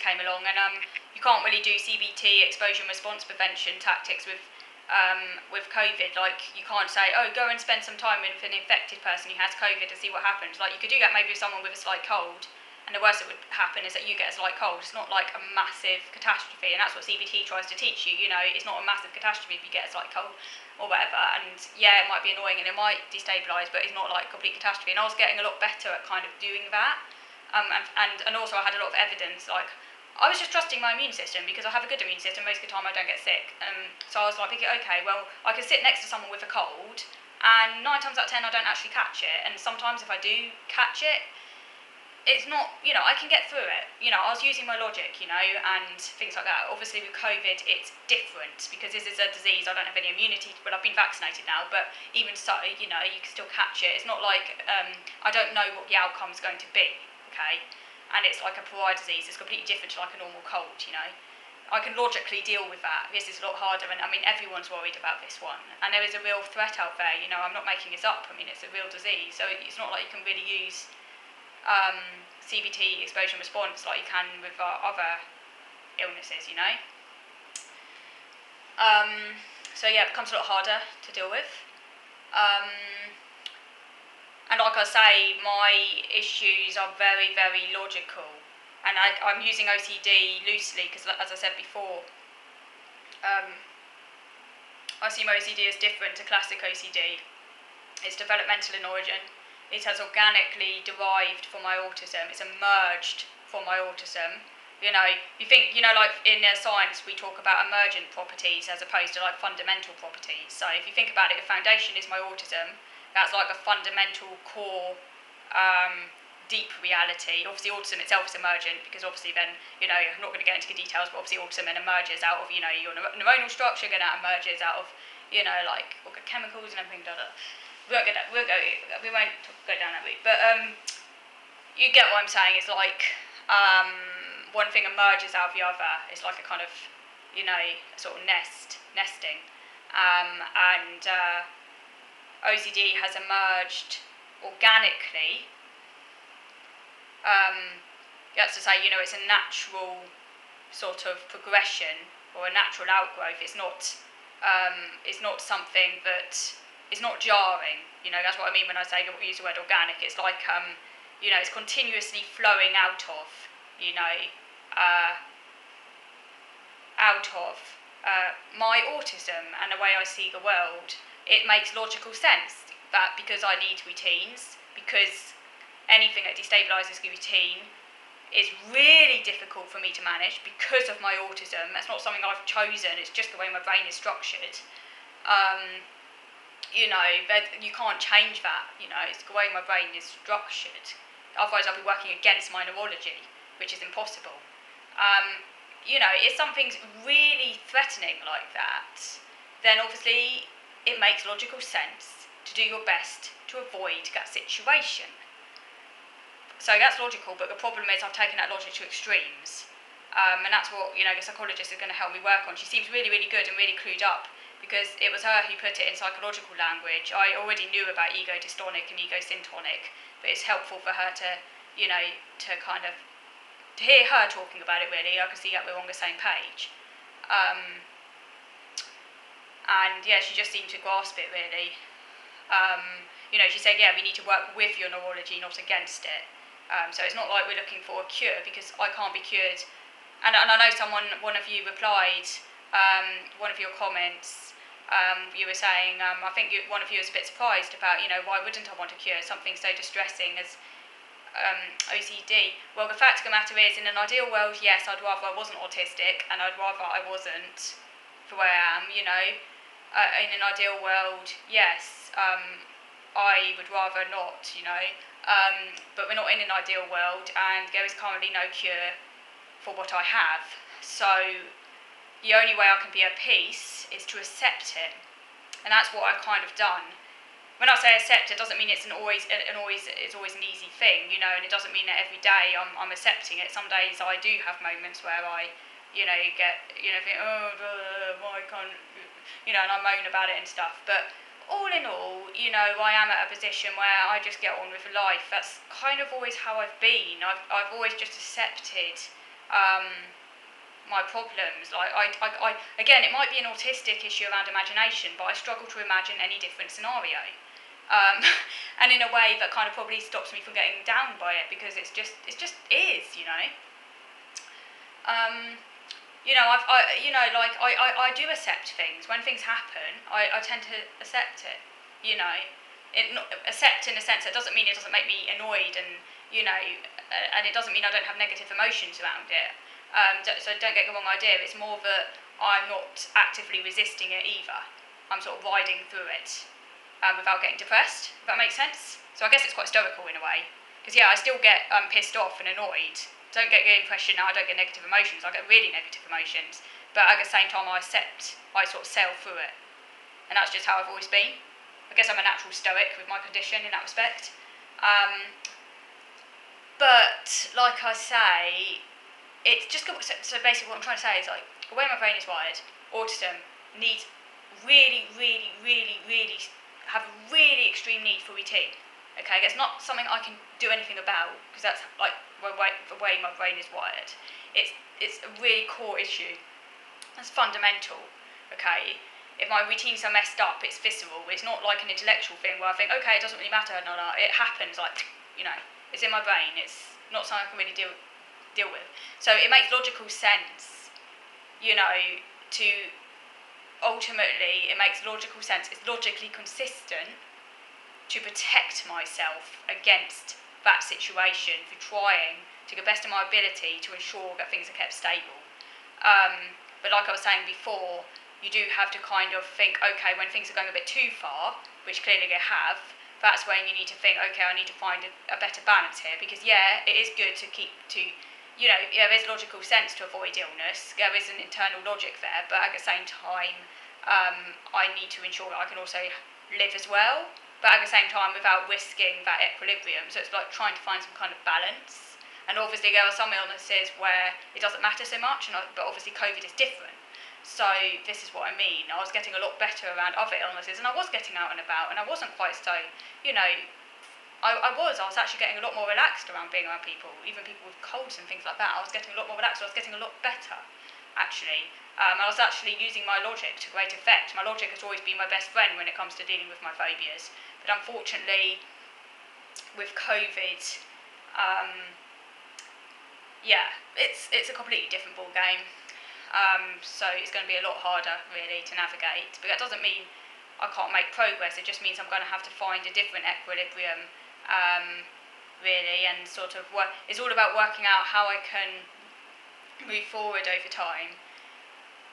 came along, and you can't really do CBT, exposure and response prevention tactics with COVID. Like, you can't say, oh, go and spend some time with an infected person who has COVID to see what happens. Like, you could do that maybe with someone with a slight cold, and the worst that would happen is that you get a slight cold. It's not like a massive catastrophe, and that's what CBT tries to teach you. You know, it's not a massive catastrophe if you get a slight cold or whatever. And yeah, it might be annoying and it might destabilise, but it's not like a complete catastrophe. And I was getting a lot better at kind of doing that. And also I had a lot of evidence. Like, I was just trusting my immune system because I have a good immune system. Most of the time I don't get sick. So I was like, okay, well, I can sit next to someone with a cold, and 9 times out of 10 I don't actually catch it. And sometimes if I do catch it, it's not, you know, I can get through it. You know, I was using my logic, you know, and things like that. Obviously with COVID, it's different because this is a disease. I don't have any immunity, but I've been vaccinated now. But even so, you know, you can still catch it. It's not like, I don't know what the outcome is going to be, okay? And it's like a pariah disease. It's completely different to like a normal cold, you know. I can logically deal with that. This is a lot harder, and I mean, everyone's worried about this one. And there is a real threat out there, you know, I'm not making this up. I mean, it's a real disease. So it's not like you can really use CBT, exposure and response, like you can with other illnesses, you know. So yeah, it becomes a lot harder to deal with. And like I say, my issues are very, very logical. And I'm using OCD loosely because, as I said before, I see my OCD as different to classic OCD. It's developmental in origin. It has organically derived from my autism. It's emerged from my autism. You know, you think, you know, like in science we talk about emergent properties as opposed to like fundamental properties. So if you think about it, the foundation is my autism. That's like a fundamental core deep reality. Obviously autism itself is emergent because obviously then, you know, I'm not going to get into the details, but obviously autism then emerges out of, you know, your neuronal structure, then that emerges out of, you know, like chemicals and everything, We won't go down that route, but you get what I'm saying. It's like one thing emerges out of the other. It's like a kind of, you know, sort of nesting, and OCD has emerged organically. That's to say, you know, it's a natural sort of progression or a natural outgrowth. It's not something that. It's not jarring, you know, that's what I mean when I say, use the word organic. It's like, you know, it's continuously flowing out of, you know, my autism and the way I see the world. It makes logical sense that because I need routines, because anything that destabilises the routine is really difficult for me to manage because of my autism. That's not something I've chosen, it's just the way my brain is structured. You know, you can't change that, you know, it's the way my brain is structured. Otherwise I'll be working against my neurology, which is impossible. You know, if something's really threatening like that, then obviously it makes logical sense to do your best to avoid that situation. So that's logical, but the problem is I've taken that logic to extremes. And that's what, you know, the psychologist is going to help me work on. She seems really, really good and really clued up, because it was her who put it in psychological language. I already knew about ego dystonic and ego syntonic, but it's helpful for her to, you know, to kind of, to hear her talking about it really. I can see that we're on the same page. And yeah, she just seemed to grasp it really. You know, she said, yeah, we need to work with your neurology, not against it. So it's not like we're looking for a cure, because I can't be cured. And I know one of you replied, one of your comments, you were saying, I think one of you was a bit surprised about, you know, why wouldn't I want to cure something so distressing as OCD? Well, the fact of the matter is, in an ideal world, yes, I'd rather I wasn't autistic, and I'd rather I wasn't the way I am, you know. In an ideal world, yes, I would rather not, you know. But we're not in an ideal world, and there is currently no cure for what I have. So the only way I can be at peace is to accept it, and that's what I've kind of done. When I say accept, it doesn't mean it's always an easy thing, you know, and it doesn't mean that every day I'm accepting it. Some days I do have moments where I, you know, think, why can't, you know, and I moan about it and stuff. But all in all, you know, I am at a position where I just get on with life. That's kind of always how I've been. I've always just accepted my problems. Like I again, it might be an autistic issue around imagination, but I struggle to imagine any different scenario. And in a way that kind of probably stops me from getting down by it, because it just is, you know. I do accept things. When things happen, I tend to accept it, you know. Accept in a sense that doesn't mean it doesn't make me annoyed, and, you know, and it doesn't mean I don't have negative emotions around it. So don't get the wrong idea, it's more that I'm not actively resisting it either. I'm sort of riding through it without getting depressed, if that makes sense. So I guess it's quite stoical in a way. Because, yeah, I still get pissed off and annoyed. Don't get the impression now I don't get negative emotions. I get really negative emotions. But at the same time, I sort of sail through it. And that's just how I've always been. I guess I'm a natural stoic with my condition in that respect. But, like I say, it's just... So basically what I'm trying to say is, like, the way my brain is wired, autism needs really, really, really, really... have a really extreme need for routine. Okay, it's not something I can do anything about, because that's like the way my brain is wired. It's a really core issue. It's fundamental. Okay, if my routines are messed up, it's visceral. It's not like an intellectual thing where I think, okay, it doesn't really matter. No, it happens. Like, you know, it's in my brain. It's not something I can really deal with. So it makes logical sense, you know, to... Ultimately, it makes logical sense. It's logically consistent to protect myself against that situation through trying to the best of my ability to ensure that things are kept stable. But like I was saying before, you do have to kind of think, okay, when things are going a bit too far, which clearly they have, that's when you need to think, okay, I need to find a better balance here. Because, yeah, it is good to you know, there is logical sense to avoid illness. There is an internal logic there, but at the same time, I need to ensure that I can also live as well, but at the same time without risking that equilibrium. So it's like trying to find some kind of balance. And obviously there are some illnesses where it doesn't matter so much, but obviously COVID is different. So this is what I mean. I was getting a lot better around other illnesses, and I was getting out and about, and I wasn't quite so, you know, I was actually getting a lot more relaxed around being around people, even people with colds and things like that. I was getting a lot more relaxed, I was getting a lot better, actually. I was actually using my logic to great effect. My logic has always been my best friend when it comes to dealing with my phobias. But unfortunately, with COVID, it's a completely different ball game. So it's going to be a lot harder, really, to navigate. But that doesn't mean I can't make progress. It just means I'm going to have to find a different equilibrium, really, and sort of it's all about working out how I can move forward over time,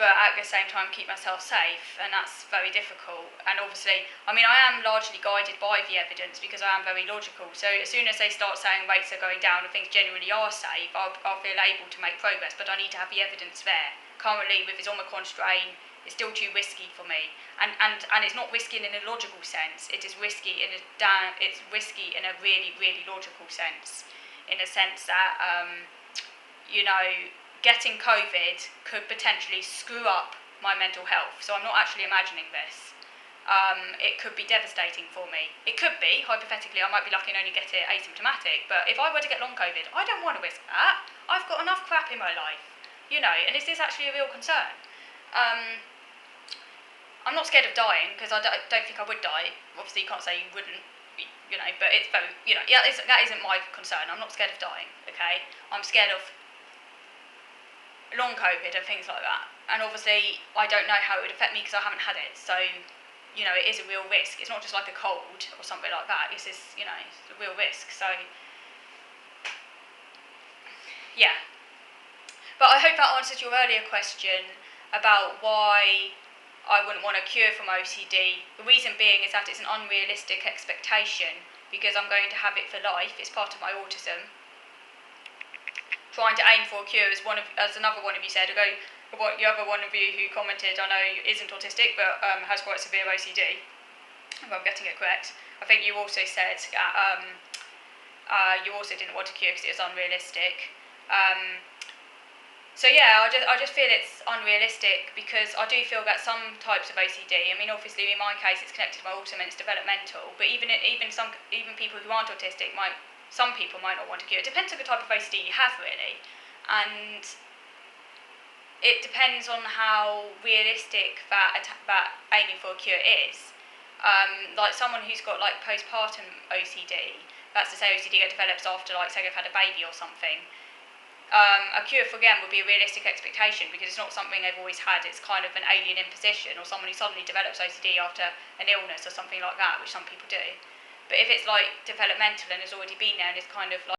but at the same time keep myself safe, and that's very difficult. And obviously, I mean, I am largely guided by the evidence because I am very logical. So as soon as they start saying rates are going down and things genuinely are safe, I'll feel able to make progress, but I need to have the evidence there. Currently, with this Omicron strain, it's still too risky for me, and it's not risky in a logical sense. It is risky in it's risky in a really, really logical sense, in a sense that you know, getting COVID could potentially screw up my mental health. So I'm not actually imagining this. It could be devastating for me. It could be, hypothetically, I might be lucky and only get it asymptomatic, but if I were to get long COVID, I don't want to risk that. I've got enough crap in my life, you know, and is this actually a real concern? I'm not scared of dying, because I don't think I would die. Obviously, you can't say you wouldn't, you know, but it's very, you know, yeah, that isn't my concern. I'm not scared of dying, okay? I'm scared of long COVID and things like that. And obviously, I don't know how it would affect me because I haven't had it. So, you know, it is a real risk. It's not just like a cold or something like that. It's just, you know, it's a real risk. So, yeah. But I hope that answers your earlier question about why I wouldn't want a cure from OCD. The reason being is that it's an unrealistic expectation, because I'm going to have it for life. It's part of my autism. Trying to aim for a cure, as another one of you said, the other one of you who commented, I know isn't autistic but has quite severe OCD, if I'm getting it correct. I think you also said you also didn't want a cure because it was unrealistic. So yeah, I just feel it's unrealistic, because I do feel that some types of OCD, I mean, obviously in my case it's connected to my autism and it's developmental, but even people who aren't autistic some people might not want a cure. It depends on the type of OCD you have, really. and it depends on how realistic that aiming for a cure is. Like someone who's got like postpartum OCD, that's to say OCD develops after, like, say they've had a baby or something. A cure for them would be a realistic expectation because it's not something they've always had. It's kind of an alien imposition, or someone who suddenly develops OCD after an illness or something like that, which some people do. But if it's like developmental and has already been there and is kind of like